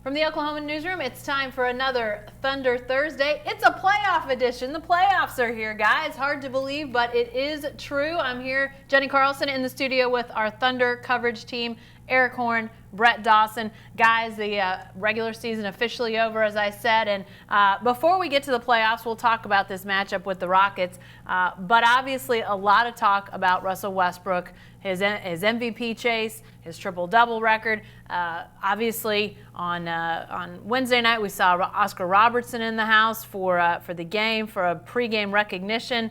From the Oklahoman newsroom, it's time for another Thunder Thursday. It's a playoff edition. The playoffs are here, guys. Hard to believe, but it is true. I'm here, Jenny Carlson, in the studio with our Thunder coverage team, Eric Horn, Brett Dawson. Guys, the regular season officially over, as I said. And before we get to the playoffs, we'll talk about this matchup with the Rockets. But obviously, a lot of talk about Russell Westbrook, his MVP chase, his triple-double record. Obviously, on Wednesday night, we saw Oscar Robertson in the house for the game, for a pregame recognition.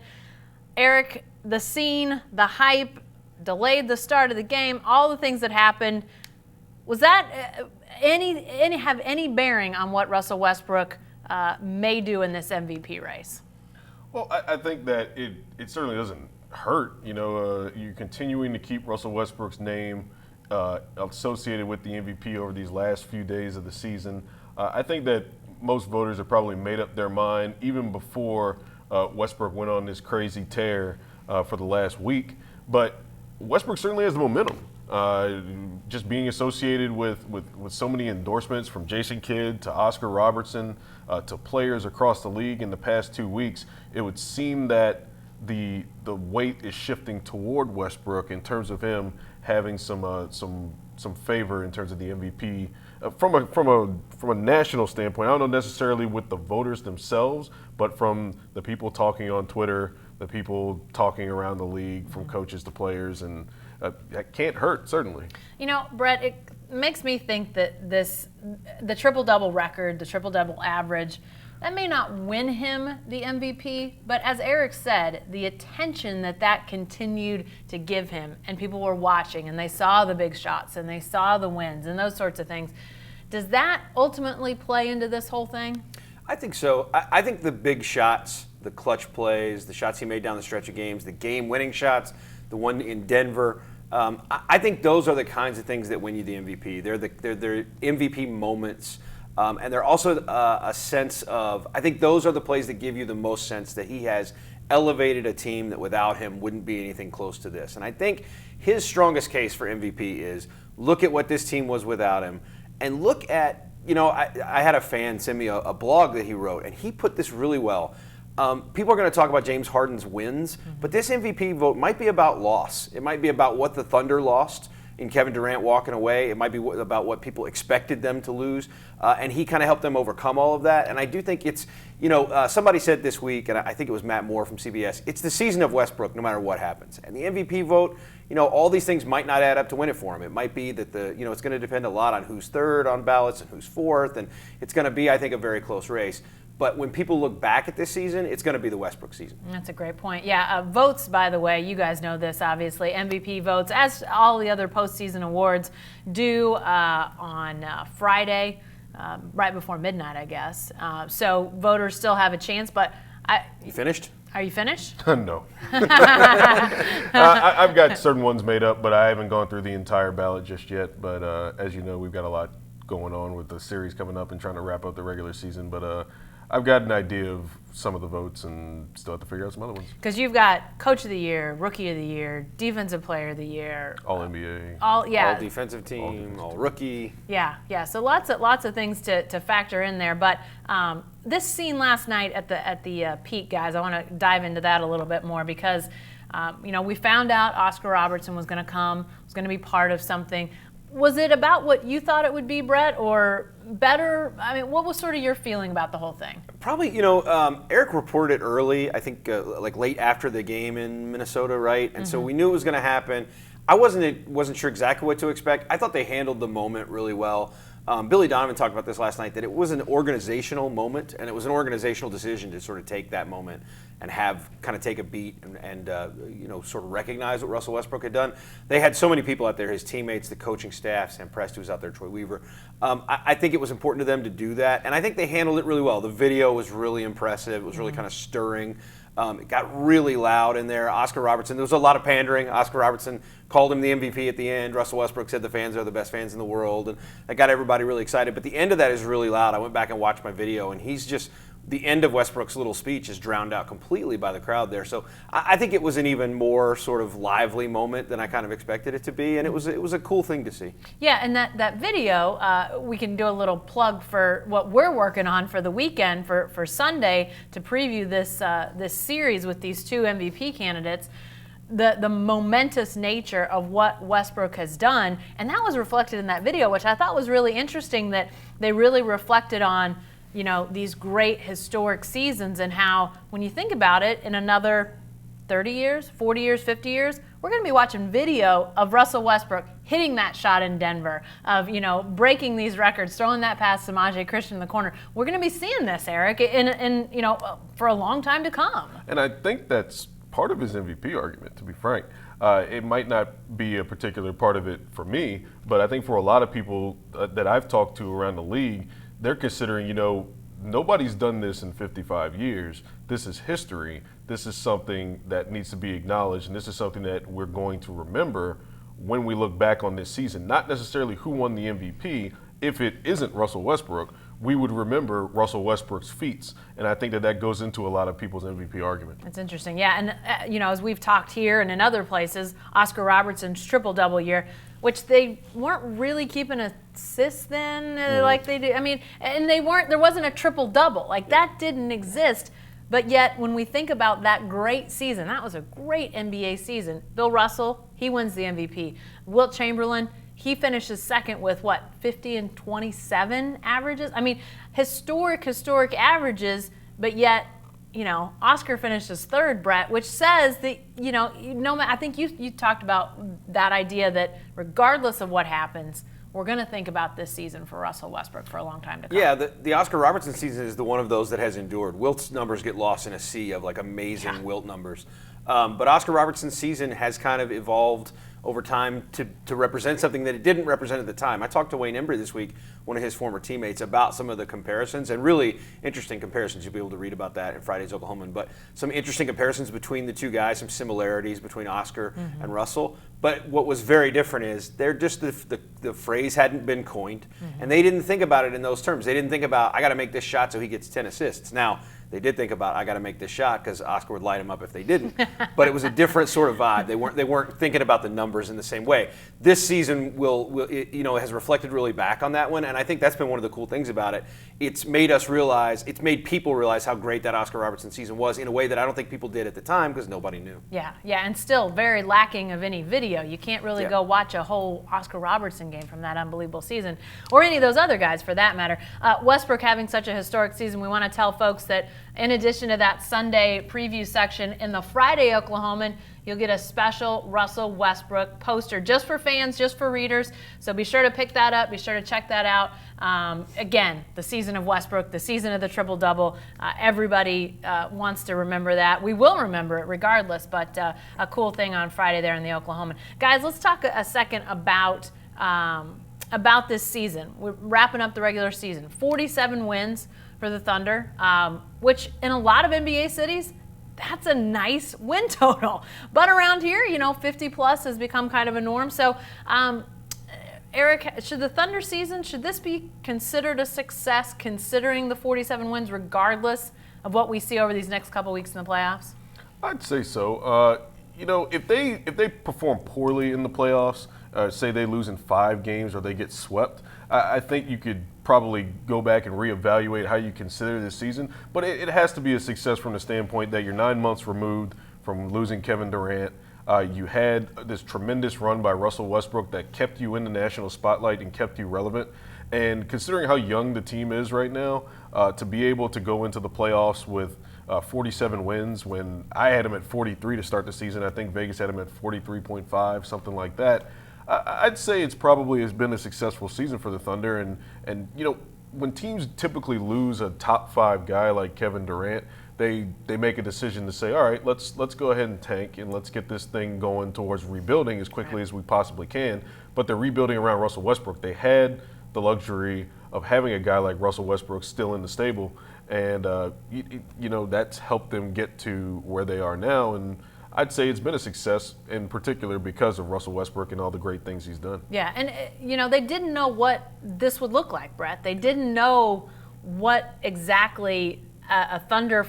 Eric, the scene, the hype, delayed the start of the game, all the things that happened. Was that have any bearing on what Russell Westbrook may do in this MVP race? Well, I think that it certainly doesn't hurt. You know, you're continuing to keep Russell Westbrook's name associated with the MVP over these last few days of the season. I think that most voters have probably made up their mind even before Westbrook went on this crazy tear for the last week. But Westbrook certainly has the momentum. Just being associated with so many endorsements from Jason Kidd to Oscar Robertson to players across the league in the past 2 weeks, it would seem that the weight is shifting toward Westbrook in terms of him having some favor in terms of the MVP from a national standpoint. I don't know necessarily with the voters themselves, but from the people talking on Twitter, the people talking around the league, from coaches to players, and that can't hurt, certainly. You know, Brett, it makes me think that the triple-double record, the triple-double average, that may not win him the MVP, but as Eric said, the attention that continued to give him, and people were watching, and they saw the big shots, and they saw the wins, and those sorts of things. Does that ultimately play into this whole thing? I think so. I think the big shots, the clutch plays, the shots he made down the stretch of games, the game-winning shots, the one in Denver, I think those are the kinds of things that win you the MVP. They're the MVP moments. And they're also a sense of, I think those are the plays that give you the most sense that he has elevated a team that without him wouldn't be anything close to this. And I think his strongest case for MVP is look at what this team was without him and look at, you know, I had a fan send me a blog that he wrote, and he put this really well. People are going to talk about James Harden's wins, but this MVP vote might be about loss. It might be about what the Thunder lost in Kevin Durant walking away. It might be about what people expected them to lose, and he kind of helped them overcome all of that. And I do think it's, you know, somebody said this week, and I think it was Matt Moore from CBS, it's the season of Westbrook no matter what happens. And the MVP vote, you know, all these things might not add up to win it for him. It might be that it's going to depend a lot on who's third on ballots and who's fourth, and it's going to be, I think, a very close race. But when people look back at this season, it's going to be the Westbrook season. That's a great point. Yeah, votes, by the way, you guys know this, obviously. MVP votes, as all the other postseason awards do on Friday, right before midnight, I guess. So voters still have a chance, but You finished? Are you finished? No. I've got certain ones made up, but I haven't gone through the entire ballot just yet. But as you know, we've got a lot going on with the series coming up and trying to wrap up the regular season. But I've got an idea of some of the votes and still have to figure out some other ones. Because you've got Coach of the Year, Rookie of the Year, Defensive Player of the Year. All NBA. All defensive team, all rookie. Yeah. So lots of things to factor in there. But this scene last night at the peak, guys, I want to dive into that a little bit more because, we found out Oscar Robertson was going to come, was going to be part of something. Was it about what you thought it would be, Brett, or better? I mean, what was sort of your feeling about the whole thing? Probably, Eric reported early, I think like late after the game in Minnesota, right? And so we knew it was going to happen. I wasn't sure exactly what to expect. I thought they handled the moment really well. Billy Donovan talked about this last night, that it was an organizational moment, and it was an organizational decision to sort of take that moment and take a beat and sort of recognize what Russell Westbrook had done. They had so many people out there, his teammates, the coaching staff, Sam Presti was out there, Troy Weaver. I think it was important to them to do that, and I think they handled it really well. The video was really impressive. It was really kind of stirring. It got really loud in there. Oscar Robertson, there was a lot of pandering. Oscar Robertson called him the MVP at the end. Russell Westbrook said the fans are the best fans in the world, and that got everybody really excited. But the end of that is really loud. I went back and watched my video, and he's just the end of Westbrook's little speech is drowned out completely by the crowd there. So I think it was an even more sort of lively moment than I kind of expected it to be, and it was a cool thing to see. Yeah, and that video, we can do a little plug for what we're working on for the weekend for Sunday to preview this series with these two MVP candidates. The momentous nature of what Westbrook has done, and that was reflected in that video, which I thought was really interesting, that they really reflected on, you know, these great historic seasons, and how, when you think about it, in another 30 years, 40 years, 50 years, we're going to be watching video of Russell Westbrook hitting that shot in Denver, of, you know, breaking these records, throwing that past Samaje Christian in the corner. We're going to be seeing this, Eric, in you know, for a long time to come. And I think that's part of his MVP argument, to be frank. It might not be a particular part of it for me, but I think for a lot of people that I've talked to around the league, they're considering, you know, nobody's done this in 55 years. This is history. This is something that needs to be acknowledged, and this is something that we're going to remember when we look back on this season. Not necessarily who won the MVP. If it isn't Russell Westbrook, we would remember Russell Westbrook's feats, and I think that goes into a lot of people's MVP argument. It's interesting, yeah, and you know, as we've talked here and in other places, Oscar Robertson's triple-double year, which they weren't really keeping assists then, like they do. I mean, and there wasn't a triple-double, like that didn't exist. But yet, when we think about that great season, that was a great NBA season. Bill Russell, he wins the MVP. Wilt Chamberlain, he finishes second with, what, 50 and 27 averages? I mean, historic averages, but yet, you know, Oscar finishes third, Brett, which says that, you know, I think you talked about that idea that regardless of what happens, we're going to think about this season for Russell Westbrook for a long time to come. Yeah, the Oscar Robertson season is the one of those that has endured. Wilt's numbers get lost in a sea of like amazing Wilt numbers. But Oscar Robertson's season has kind of evolved over time to represent something that it didn't represent at the time. I talked to Wayne Embry this week, one of his former teammates, about some of the comparisons, and really interesting comparisons. You'll be able to read about that in Friday's Oklahoman. But some interesting comparisons between the two guys, some similarities between Oscar and Russell. But what was very different is they're just the phrase hadn't been coined, and they didn't think about it in those terms. They didn't think about, I got to make this shot so he gets 10 assists. Now, they did think about, I got to make this shot because Oscar would light him up if they didn't. But it was a different sort of vibe. They weren't thinking about the numbers in the same way. This season has reflected really back on that one, and I think that's been one of the cool things about it. It's made people realize how great that Oscar Robertson season was in a way that I don't think people did at the time because nobody knew. Yeah, and still very lacking of any video. You can't really go watch a whole Oscar Robertson game from that unbelievable season, or any of those other guys for that matter. Westbrook having such a historic season, we want to tell folks that in addition to that Sunday preview section, in the Friday Oklahoman, you'll get a special Russell Westbrook poster just for fans, just for readers. So be sure to pick that up. Be sure to check that out. Again, the season of Westbrook, the season of the triple-double. Everybody wants to remember that. We will remember it regardless, but a cool thing on Friday there in the Oklahoman. Guys, let's talk a second about this season. We're wrapping up the regular season. 47 wins for the Thunder, which in a lot of NBA cities, that's a nice win total. But around here, 50 plus has become kind of a norm. So, Eric, should the Thunder season, should this be considered a success considering the 47 wins regardless of what we see over these next couple weeks in the playoffs? I'd say so. If they perform poorly in the playoffs, say they lose in 5 games or they get swept, I think you could probably go back and reevaluate how you consider this season. But it has to be a success from the standpoint that you're 9 months removed from losing Kevin Durant. You had this tremendous run by Russell Westbrook that kept you in the national spotlight and kept you relevant. And considering how young the team is right now, to be able to go into the playoffs with 47 wins when I had them at 43 to start the season, I think Vegas had them at 43.5, something like that. I'd say it's probably has been a successful season for the Thunder, and when teams typically lose a top 5 guy like Kevin Durant, they make a decision to say, all right, let's go ahead and tank and let's get this thing going towards rebuilding as quickly as we possibly can. But they're rebuilding around Russell Westbrook. They had the luxury of having a guy like Russell Westbrook still in the stable, and that's helped them get to where they are now. And I'd say it's been a success in particular because of Russell Westbrook and all the great things he's done. Yeah, and they didn't know what this would look like, Brett. They didn't know what exactly a Thunder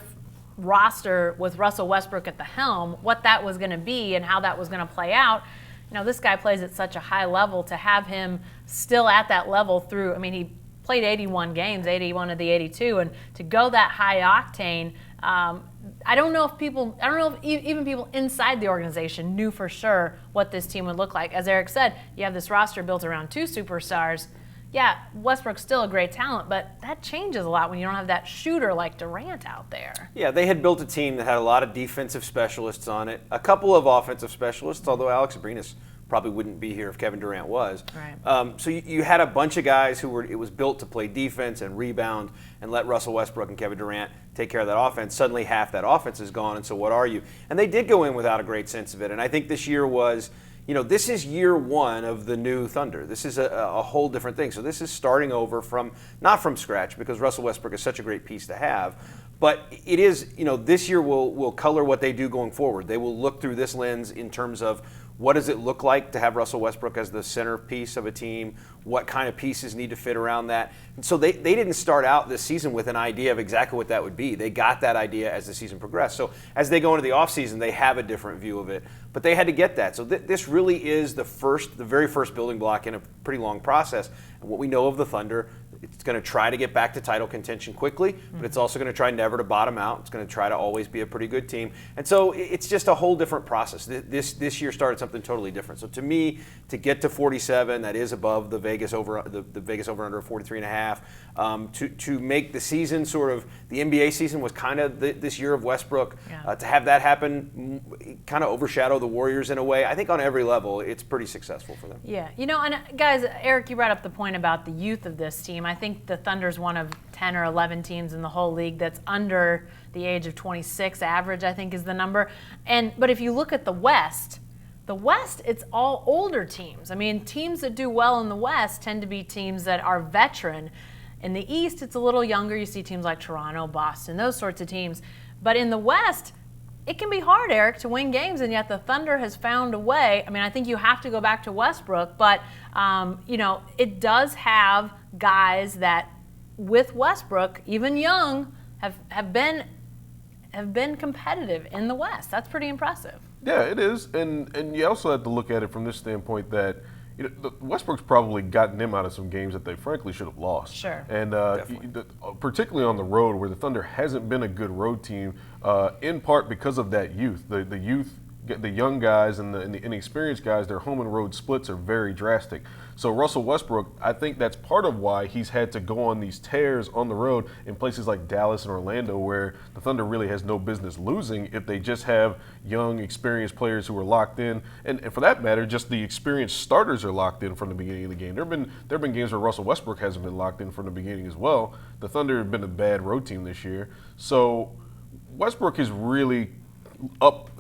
roster with Russell Westbrook at the helm, what that was going to be and how that was going to play out. This guy plays at such a high level. To have him still at that level through, he played 81 games, 81 of the 82, and to go that high octane, I don't know if even people inside the organization knew for sure what this team would look like. As Eric said, you have this roster built around 2 superstars. Yeah, Westbrook's still a great talent, but that changes a lot when you don't have that shooter like Durant out there. Yeah, they had built a team that had a lot of defensive specialists on it, a couple of offensive specialists, although Alex Abrinas probably wouldn't be here if Kevin Durant was. Right. So you had a bunch of guys it was built to play defense and rebound and let Russell Westbrook and Kevin Durant take care of that offense. Suddenly half that offense is gone, and so what are you? And they did go in without a great sense of it, and I think this year was, this is year 1 of the new Thunder. This is a whole different thing. So this is starting over not from scratch, because Russell Westbrook is such a great piece to have, but it is, this year will color what they do going forward. They will look through this lens in terms of what does it look like to have Russell Westbrook as the centerpiece of a team? What kind of pieces need to fit around that? And so they didn't start out this season with an idea of exactly what that would be. They got that idea as the season progressed. So as they go into the offseason, they have a different view of it. But they had to get that. So this really is the very first building block in a pretty long process. And what we know of the Thunder, it's going to try to get back to title contention quickly, but it's also going to try never to bottom out. It's going to try to always be a pretty good team. And so it's just a whole different process. This year started something totally different. So to me, to get to 47, that is above the Vegas over under 43.5. To make the season sort of, the NBA season was kind of this year of Westbrook. Yeah. To have that happen, kind of overshadow the Warriors in a way. I think on every level, it's pretty successful for them. Yeah, and guys, Eric, you brought up the point about the youth of this team. I think the Thunder's one of 10 or 11 teams in the whole league that's under the age of 26 average, I think is the number. But if you look at the West, it's all older teams. Teams that do well in the West tend to be teams that are veteran. In the East, it's a little younger. You see teams like Toronto, Boston, those sorts of teams. But in the West, it can be hard, Eric, to win games, and yet the Thunder has found a way. I think you have to go back to Westbrook, but it does have guys that, with Westbrook, even young, have been competitive in the West. That's pretty impressive. Yeah, it is, and you also have to look at it from this standpoint that Westbrook's probably gotten them out of some games that they frankly should have lost. Sure. And particularly on the road, where the Thunder hasn't been a good road team, in part because of that youth. The youth, the young guys and the inexperienced guys, their home and road splits are very drastic. So Russell Westbrook, I think that's part of why he's had to go on these tears on the road in places like Dallas and Orlando, where the Thunder really has no business losing if they just have young, experienced players who are locked in. And for that matter, just the experienced starters are locked in from the beginning of the game. There have been games where Russell Westbrook hasn't been locked in from the beginning as well. The Thunder have been a bad road team this year. So Westbrook has really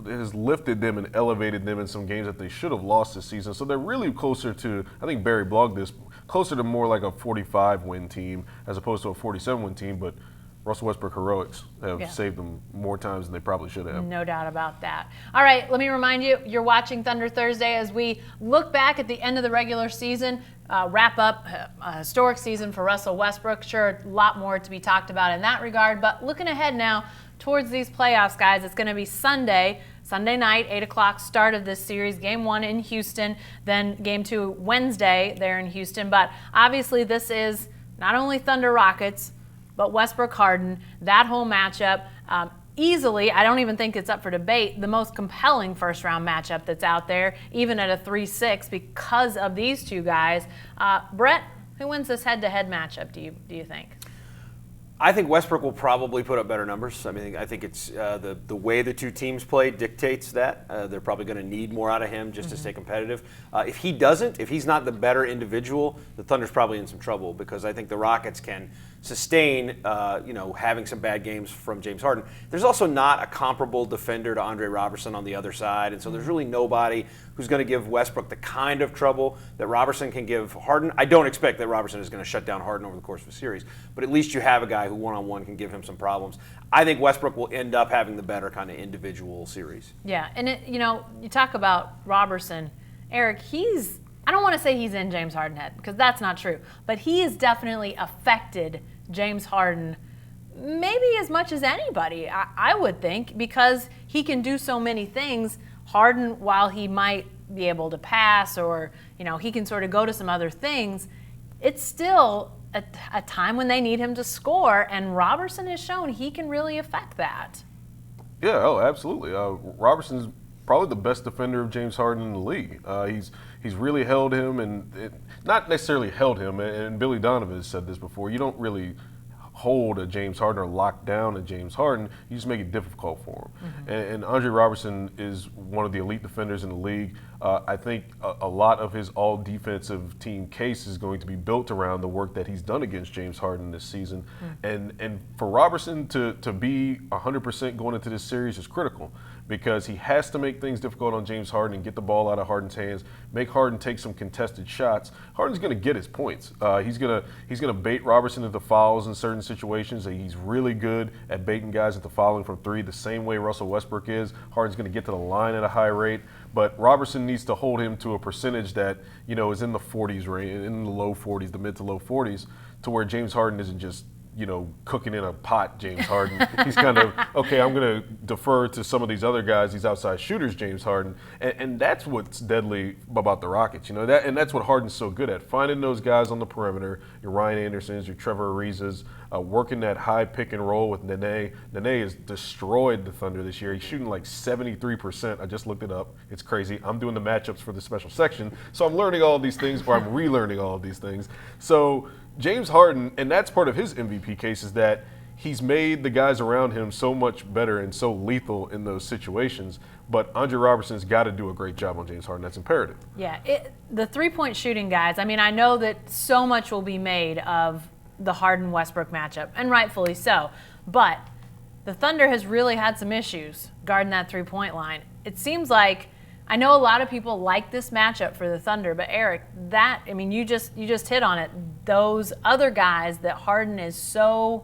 has lifted them and elevated them in some games that they should have lost this season. So they're really closer to, I think Barry blogged this, closer to more like a 45-win team as opposed to a 47-win team. But Russell Westbrook heroics have saved them more times than they probably should have. No doubt about that. All right, let me remind you, you're watching Thunder Thursday as we look back at the end of the regular season, wrap up a historic season for Russell Westbrook. Sure, a lot more to be talked about in that regard, but looking ahead now towards these playoffs, guys, it's going to be Sunday night, 8 o'clock, start of this series. Game 1 in Houston, then Game 2 Wednesday there in Houston. But obviously this is not only Thunder Rockets, but Westbrook Harden, that whole matchup. Easily, I don't even think it's up for debate, the most compelling first-round matchup that's out there, even at a 3-6 because of these two guys. Brett, who wins this head-to-head matchup, do you think? I think Westbrook will probably put up better numbers. I think it's the way the two teams play dictates that. They're probably going to need more out of him just to stay competitive. If he's not the better individual, the Thunder's probably in some trouble, because I think the Rockets can sustain, having some bad games from James Harden. There's also not a comparable defender to Andre Robertson on the other side, and so there's really nobody who's going to give Westbrook the kind of trouble that Robertson can give Harden. I don't expect that Robertson is going to shut down Harden over the course of a series, but at least you have a guy who one-on-one can give him some problems. I think Westbrook will end up having the better kind of individual series. Yeah, and you talk about Robertson, Eric, I don't want to say he's in James Harden's head, because that's not true, but he has definitely affected James Harden maybe as much as anybody, I would think, because he can do so many things. Harden, while he might be able to pass or, he can sort of go to some other things, it's still a time when they need him to score, and Robertson has shown he can really affect that. Yeah, oh, absolutely. Robertson's probably the best defender of James Harden in the league. He's really held him, and not necessarily held him, and Billy Donovan has said this before, you don't really hold a James Harden or lock down a James Harden, you just make it difficult for him. Mm-hmm. And Andre Robertson is one of the elite defenders in the league. I think a lot of his all-defensive team case is going to be built around the work that he's done against James Harden this season. Mm-hmm. And for Robertson to be 100% going into this series is critical, because he has to make things difficult on James Harden and get the ball out of Harden's hands, make Harden take some contested shots. Harden's going to get his points. He's going to bait Robertson into fouls in certain situations. He's really good at baiting guys into fouling from three, the same way Russell Westbrook is. Harden's going to get to the line at a high rate, but Robertson needs to hold him to a percentage that is in the 40s range, in the low 40s, the mid to low 40s, to where James Harden isn't just cooking in a pot, James Harden. He's kind of, okay, I'm going to defer to some of these other guys, these outside shooters, James Harden. And that's what's deadly about the Rockets, and that's what Harden's so good at, finding those guys on the perimeter, your Ryan Andersons, your Trevor Arizas, working that high pick and roll with Nene. Nene has destroyed the Thunder this year. He's shooting like 73%. I just looked it up. It's crazy. I'm doing the matchups for the special section, so I'm learning all of these things, or I'm relearning all of these things. So James Harden, and that's part of his MVP case, is that he's made the guys around him so much better and so lethal in those situations. But Andre Robertson's got to do a great job on James Harden. That's imperative. Yeah, the three-point shooting guys, I know that so much will be made of the Harden-Westbrook matchup, and rightfully so. But the Thunder has really had some issues guarding that three-point line. It seems like, I know a lot of people like this matchup for the Thunder, but Eric, you just hit on it. Those other guys that Harden is so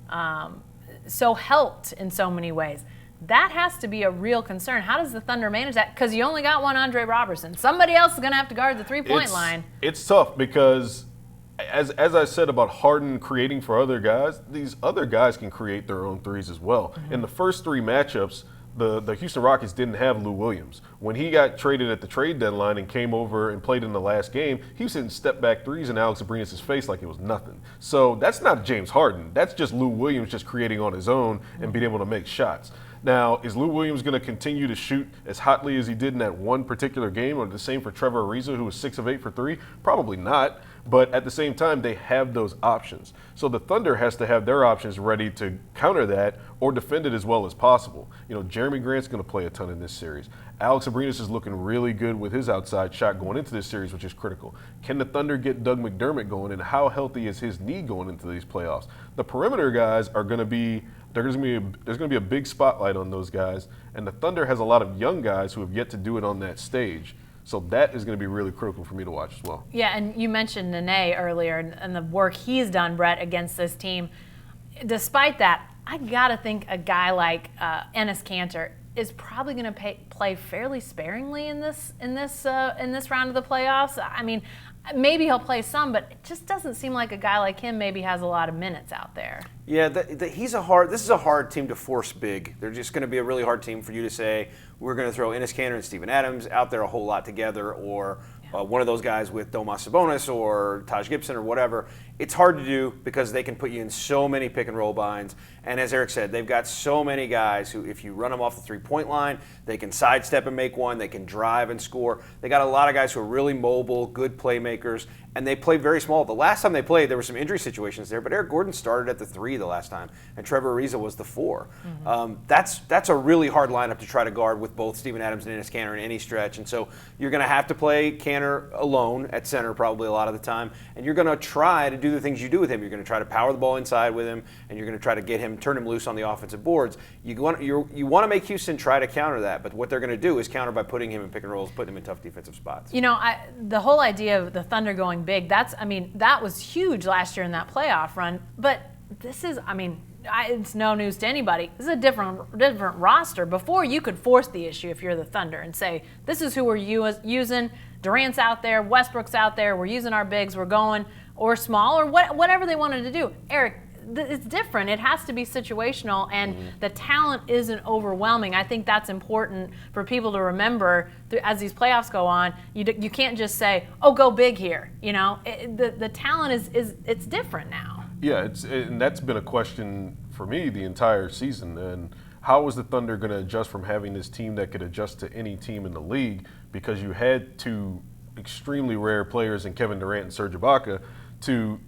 helped in so many ways, that has to be a real concern. How does the Thunder manage that? Because you only got one Andre Robertson. Somebody else is going to have to guard the three-point line. It's tough because, as I said about Harden creating for other guys, these other guys can create their own threes as well. Mm-hmm. In the first three matchups, the Houston Rockets didn't have Lou Williams. When he got traded at the trade deadline and came over and played in the last game, he was hitting step-back threes in Alex Abrines' face like it was nothing. So that's not James Harden. That's just Lou Williams just creating on his own and being able to make shots. Now, is Lou Williams going to continue to shoot as hotly as he did in that one particular game, or the same for Trevor Ariza, who was 6 of 8 for 3? Probably not. But at the same time, they have those options. So the Thunder has to have their options ready to counter that or defend it as well as possible. Jeremy Grant's going to play a ton in this series. Alex Abrines is looking really good with his outside shot going into this series, which is critical. Can the Thunder get Doug McDermott going, and how healthy is his knee going into these playoffs? The perimeter guys are going to be there's going to be a big spotlight on those guys, and the Thunder has a lot of young guys who have yet to do it on that stage. So that is going to be really critical for me to watch as well. Yeah, and you mentioned Nene earlier and the work he's done, Brett, against this team. Despite that, I got to think a guy like Enes Kanter is probably going to play fairly sparingly in this round of the playoffs. Maybe he'll play some, but it just doesn't seem like a guy like him maybe has a lot of minutes out there. Yeah, this is a hard team to force big. They're just going to be a really hard team for you to say, we're going to throw Enes Kanter and Steven Adams out there a whole lot together, or one of those guys with Domas Sabonis or Taj Gibson or whatever. It's hard to do because they can put you in so many pick and roll binds. And as Eric said, they've got so many guys who, if you run them off the three-point line, they can sidestep and make one. They can drive and score. They got a lot of guys who are really mobile, good playmakers, and they play very small. The last time they played, there were some injury situations there, but Eric Gordon started at the 3 the last time, and Trevor Ariza was the 4. Mm-hmm. That's a really hard lineup to try to guard with both Steven Adams and Enes Kanter in any stretch. And so you're going to have to play Kanter alone at center probably a lot of the time, and you're going to try to do the things you do with him. You're going to try to power the ball inside with him, and you're going to try to turn him loose on the offensive boards. You want to make Houston try to counter that, but what they're going to do is counter by putting him in pick and rolls, putting him in tough defensive spots. The whole idea of the Thunder going big, that was huge last year in that playoff run, but this is, it's no news to anybody. This is a different roster. Before, you could force the issue if you're the Thunder and say, this is who we're using. Durant's out there, Westbrook's out there, we're using our bigs, we're going, or small, or whatever they wanted to do. Eric, it's different. It has to be situational, and the talent isn't overwhelming. I think that's important for people to remember as these playoffs go on. You can't just say, "Oh, go big here." The talent it's different now. Yeah, and that's been a question for me the entire season. And how is the Thunder going to adjust from having this team that could adjust to any team in the league? Because you had two extremely rare players in Kevin Durant and Serge Ibaka to,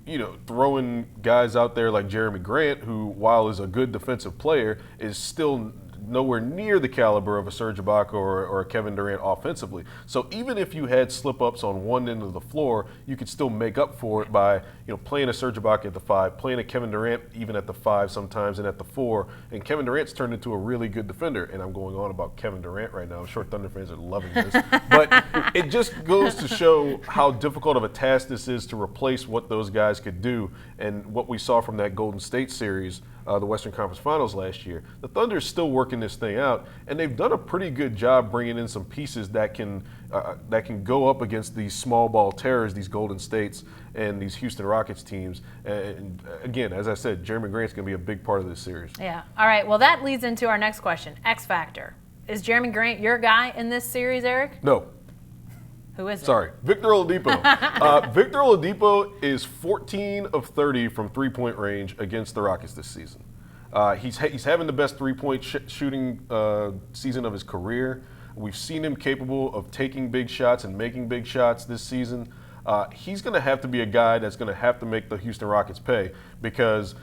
throwing guys out there like Jeremy Grant, who, while is a good defensive player, is still nowhere near the caliber of a Serge Ibaka or a Kevin Durant offensively. So even if you had slip-ups on one end of the floor, you could still make up for it by, playing a Serge Ibaka at the 5, playing a Kevin Durant even at the 5 sometimes and at the 4. And Kevin Durant's turned into a really good defender. And I'm going on about Kevin Durant right now. I'm sure Thunder fans are loving this. But it just goes to show how difficult of a task this is to replace what those guys could do. And what we saw from that Golden State series, the Western Conference Finals last year. The Thunder is still working this thing out, and they've done a pretty good job bringing in some pieces that can go up against these small ball terrors, these Golden States and these Houston Rockets teams. And again, as I said, Jeremy Grant's going to be a big part of this series. Yeah. All right. Well, that leads into our next question. X factor. Is Jeremy Grant your guy in this series, Eric? No. Who is it? Sorry, Victor Oladipo. Victor Oladipo is 14 of 30 from three-point range against the Rockets this season. He's having the best three-point shooting season of his career. We've seen him capable of taking big shots and making big shots this season. He's going to have to be a guy that's going to have to make the Houston Rockets pay, because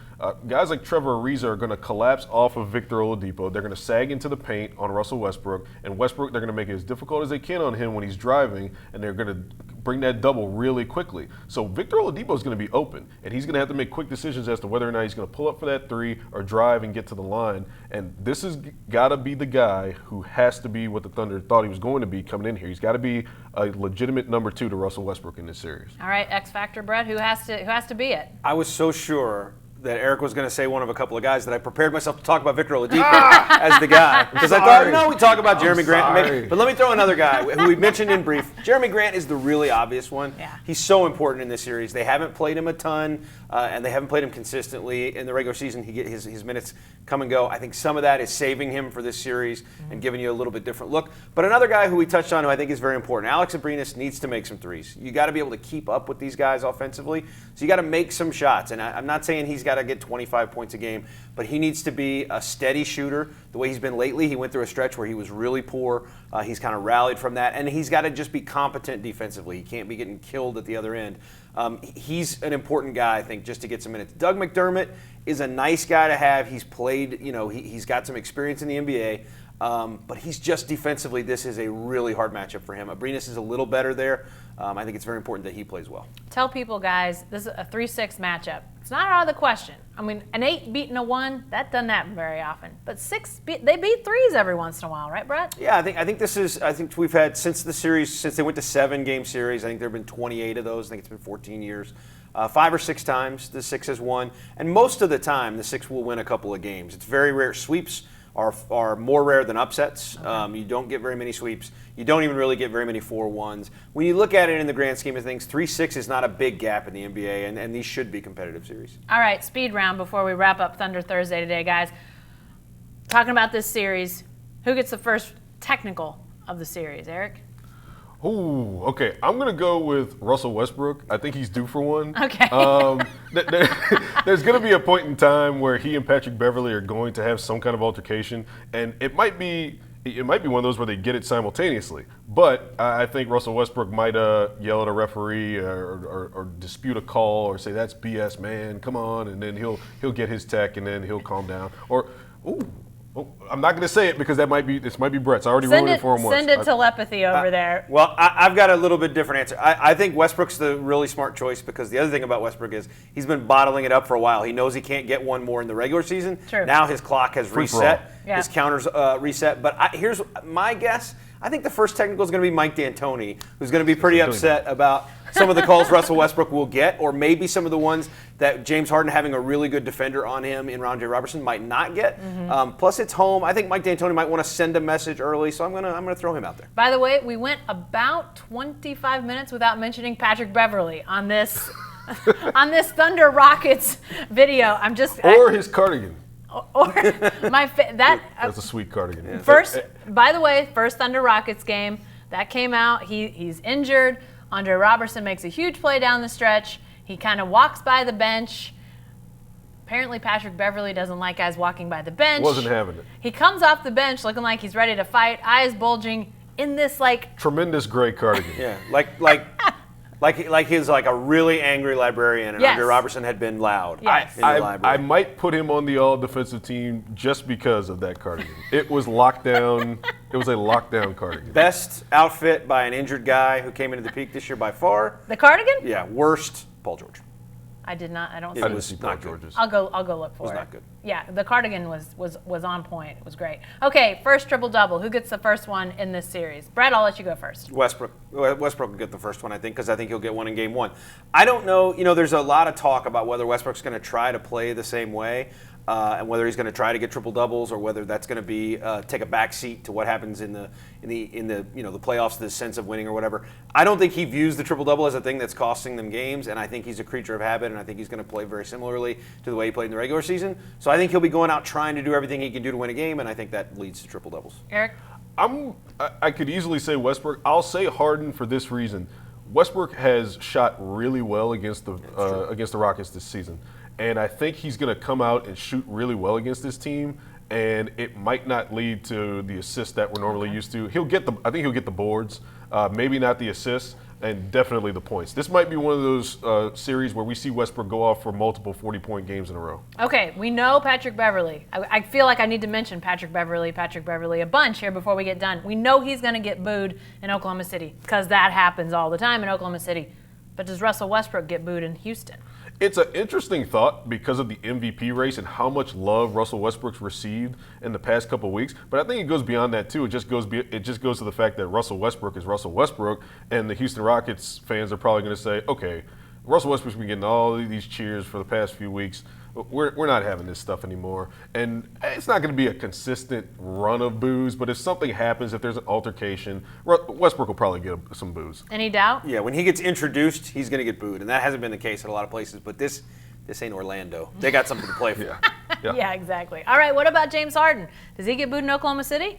guys like Trevor Ariza are going to collapse off of Victor Oladipo. They're going to sag into the paint on Russell Westbrook, and Westbrook, they're going to make it as difficult as they can on him when he's driving, and they're going to bring that double really quickly. So Victor Oladipo is going to be open, and he's going to have to make quick decisions as to whether or not he's going to pull up for that 3 or drive and get to the line. And this has got to be the guy who has to be what the Thunder thought he was going to be coming in here. He's got to be a legitimate number 2 to Russell Westbrook in this series. All right, X Factor, Brett, who has to be it? I was so sure that Eric was going to say one of a couple of guys that I prepared myself to talk about Victor Oladipo as the guy. Because I thought, no, we talk about Jeremy Grant. But let me throw another guy who we mentioned in brief. Jeremy Grant is the really obvious one. Yeah. He's so important in this series. They haven't played him a ton, and they haven't played him consistently. In the regular season, he get his minutes come and go. I think some of that is saving him for this series and giving you a little bit different look. But another guy who we touched on who I think is very important, Alex Abrines needs to make some threes. You got to be able to keep up with these guys offensively. So you got to make some shots. And I'm not saying he's got to get 25 points a game, but he needs to be a steady shooter the way he's been lately. He went through a stretch where he was really poor. He's kind of rallied from that, and he's got to just be competent defensively. He can't be getting killed at the other end. He's an important guy, I think, just to get some minutes. Doug McDermott is a nice guy to have. He's played, he's got some experience in the NBA. But he's just defensively, this is a really hard matchup for him. Abrines is a little better there. I think it's very important that he plays well. Tell people, guys, this is a 3-6 matchup. It's not out of the question. I mean, an 8 beating a 1, that doesn't happen very often. But 6, they beat 3s every once in a while, right, Brett? Yeah, I think we've had, since they went to 7-game series, I think there have been 28 of those. I think it's been 14 years. 5 or 6 times the 6 has won. And most of the time, the 6 will win a couple of games. It's very rare. Sweeps are more rare than upsets. Okay. You don't get very many sweeps. You don't even really get very many 4-1s. When you look at it in the grand scheme of things, 3-6 is not a big gap in the NBA, and these should be competitive series. All right, speed round before we wrap up Thunder Thursday today, guys. Talking about this series, who gets the first technical of the series, Eric? Ooh, okay. I'm going to go with Russell Westbrook. I think he's due for one. Okay. There's going to be a point in time where he and Patrick Beverley are going to have some kind of altercation, and it might be one of those where they get it simultaneously. But I think Russell Westbrook might yell at a referee or dispute a call or say, "That's BS, man. Come on," and then he'll get his tech and then he'll calm down. Or, I'm not going to say it because this might be Brett's. I already ruined it for him once. Send it telepathy over there. Well, I've got a little bit different answer. I think Westbrook's the really smart choice because the other thing about Westbrook is he's been bottling it up for a while. He knows he can't get one more in the regular season. True. Now his clock has reset. Yeah. His counter's reset. But here's my guess. I think the first technical is going to be Mike D'Antoni, who's going to be pretty upset about some of the calls Russell Westbrook will get, or maybe some of the ones that James Harden, having a really good defender on him in Ron J. Robertson, might not get. Mm-hmm. Plus, it's home. I think Mike D'Antoni might want to send a message early, so I'm gonna throw him out there. By the way, we went about 25 minutes without mentioning Patrick Beverley on this on this Thunder Rockets video. Or his cardigan. Or That's a sweet cardigan. Yeah. First, by the way, first Thunder Rockets game that came out. He's injured. Andre Robertson makes a huge play down the stretch. He kind of walks by the bench. Apparently, Patrick Beverley doesn't like guys walking by the bench. Wasn't having it. He comes off the bench looking like he's ready to fight, eyes bulging, in this tremendous gray cardigan. Yeah, like he's like a really angry librarian, and Yes. Andre Robertson had been loud Yes. in the library. I might put him on the all-defensive team just because of that cardigan. It was lockdown. It was a lockdown cardigan. Best outfit by an injured guy who came into the Peak this year by far. The cardigan? Yeah, worst Paul George. I did not. I don't It see. I didn't was see Paul not good. George's. I'll go look for it. Was not good. Yeah, the cardigan was on point. It was great. Okay, first triple double. Who gets the first one in this series? Brett, I'll let you go first. Westbrook will get the first one, I think, because I think he'll get one in game one. I don't know. There's a lot of talk about whether Westbrook's going to try to play the same way, and whether he's going to try to get triple doubles, or whether that's going to be take a back seat to what happens in the the playoffs, the sense of winning or whatever. I don't think he views the triple double as a thing that's costing them games, and I think he's a creature of habit, and I think he's going to play very similarly to the way he played in the regular season. So I think he'll be going out trying to do everything he can do to win a game, and I think that leads to triple doubles. Eric? I could easily say Westbrook. I'll say Harden for this reason. Westbrook has shot really well against the Rockets this season, and I think he's going to come out and shoot really well against this team. And it might not lead to the assists that we're normally used to. I think he'll get the boards, maybe not the assists, and definitely the points. This might be one of those series where we see Westbrook go off for multiple 40-point games in a row. Okay, we know Patrick Beverley. I feel like I need to mention Patrick Beverley a bunch here before we get done. We know he's going to get booed in Oklahoma City because that happens all the time in Oklahoma City. But does Russell Westbrook get booed in Houston? It's an interesting thought because of the MVP race and how much love Russell Westbrook's received in the past couple of weeks. But I think it goes beyond that too. It just goes to the fact that Russell Westbrook is Russell Westbrook, and the Houston Rockets fans are probably going to say, okay, Russell Westbrook's been getting all these cheers for the past few weeks. We're not having this stuff anymore. And it's not going to be a consistent run of boos, but if something happens, if there's an altercation, Westbrook will probably get some boos. Any doubt? Yeah, when he gets introduced, he's going to get booed, and that hasn't been the case at a lot of places. But this ain't Orlando. They got something to play for. Yeah, exactly. All right, what about James Harden? Does he get booed in Oklahoma City?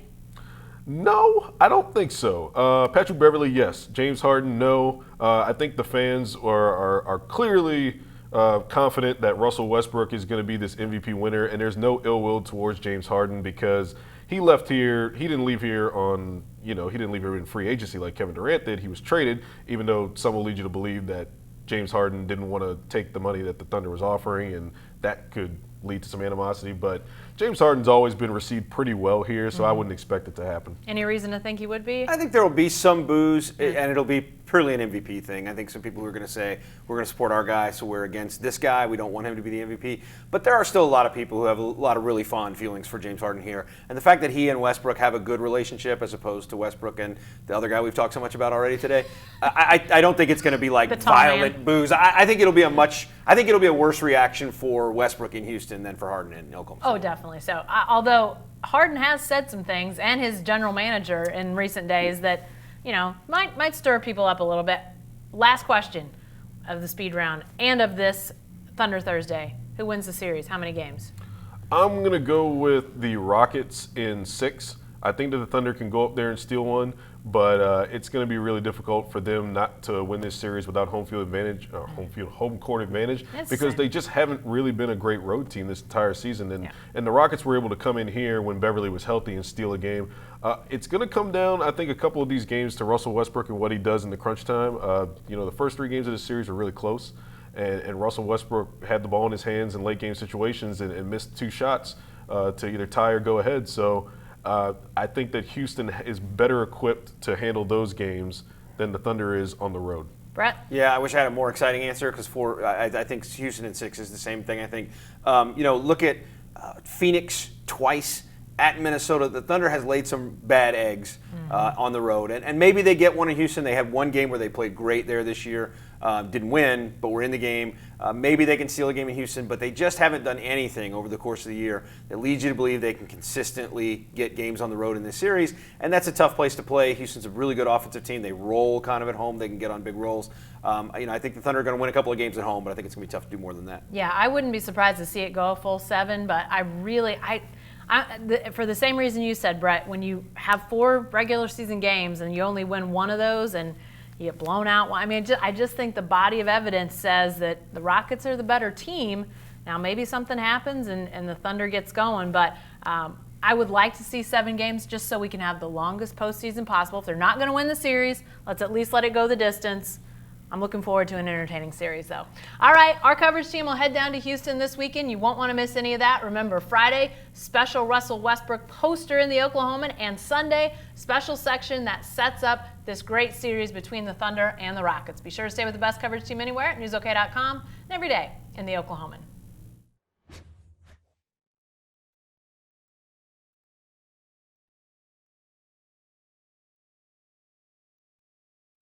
No, I don't think so. Patrick Beverley, yes. James Harden, no. I think the fans are clearly confident that Russell Westbrook is going to be this MVP winner, and there's no ill will towards James Harden because he left here. He didn't leave here in free agency like Kevin Durant did. He was traded, even though some will lead you to believe that James Harden didn't want to take the money that the Thunder was offering, and that could lead to some animosity. But James Harden's always been received pretty well here, so I wouldn't expect it to happen. Any reason to think he would be? I think there will be some boos, and it'll be purely an MVP thing. I think some people who are going to say, we're going to support our guy, so we're against this guy. We don't want him to be the MVP. But there are still a lot of people who have a lot of really fond feelings for James Harden here. And the fact that he and Westbrook have a good relationship as opposed to Westbrook and the other guy we've talked so much about already today, I don't think it's going to be like violent boos. I think it'll be a worse reaction for Westbrook in Houston than for Harden in Oklahoma City. Oh, definitely. So, although Harden has said some things, and his general manager in recent days that, might stir people up a little bit. Last question of the speed round and of this Thunder Thursday. Who wins the series? How many games? I'm going to go with the Rockets in 6. I think that the Thunder can go up there and steal one, but it's going to be really difficult for them not to win this series without home court advantage because they just haven't really been a great road team this entire season. And the Rockets were able to come in here when Beverly was healthy and steal a game. It's going to come down, I think, a couple of these games to Russell Westbrook and what he does in the crunch time. The first 3 games of the series were really close, and Russell Westbrook had the ball in his hands in late game situations and missed 2 shots to either tie or go ahead. So I think that Houston is better equipped to handle those games than the Thunder is on the road. Brett? Yeah, I wish I had a more exciting answer because I think Houston in 6 is the same thing. I think, look at Phoenix twice at Minnesota. The Thunder has laid some bad eggs on the road, and maybe they get one in Houston. They had one game where they played great there this year. Didn't win, but were in the game. Maybe they can steal a game in Houston, but they just haven't done anything over the course of the year that leads you to believe they can consistently get games on the road in this series. And that's a tough place to play. Houston's a really good offensive team. They roll kind of at home. They can get on big rolls. I think the Thunder are going to win a couple of games at home, but I think it's going to be tough to do more than that. Yeah, I wouldn't be surprised to see it go a full 7, but for the same reason you said, Brett, when you have 4 regular season games and you only win one of those and you get blown out, I just think the body of evidence says that the Rockets are the better team. Now maybe something happens and the Thunder gets going, but I would like to see 7 games just so we can have the longest postseason possible. If they're not going to win the series, let's at least let it go the distance. I'm looking forward to an entertaining series, though. All right, our coverage team will head down to Houston this weekend. You won't want to miss any of that. Remember, Friday, special Russell Westbrook poster in the Oklahoman, and Sunday, special section that sets up this great series between the Thunder and the Rockets. Be sure to stay with the best coverage team anywhere at newsok.com and every day in the Oklahoman.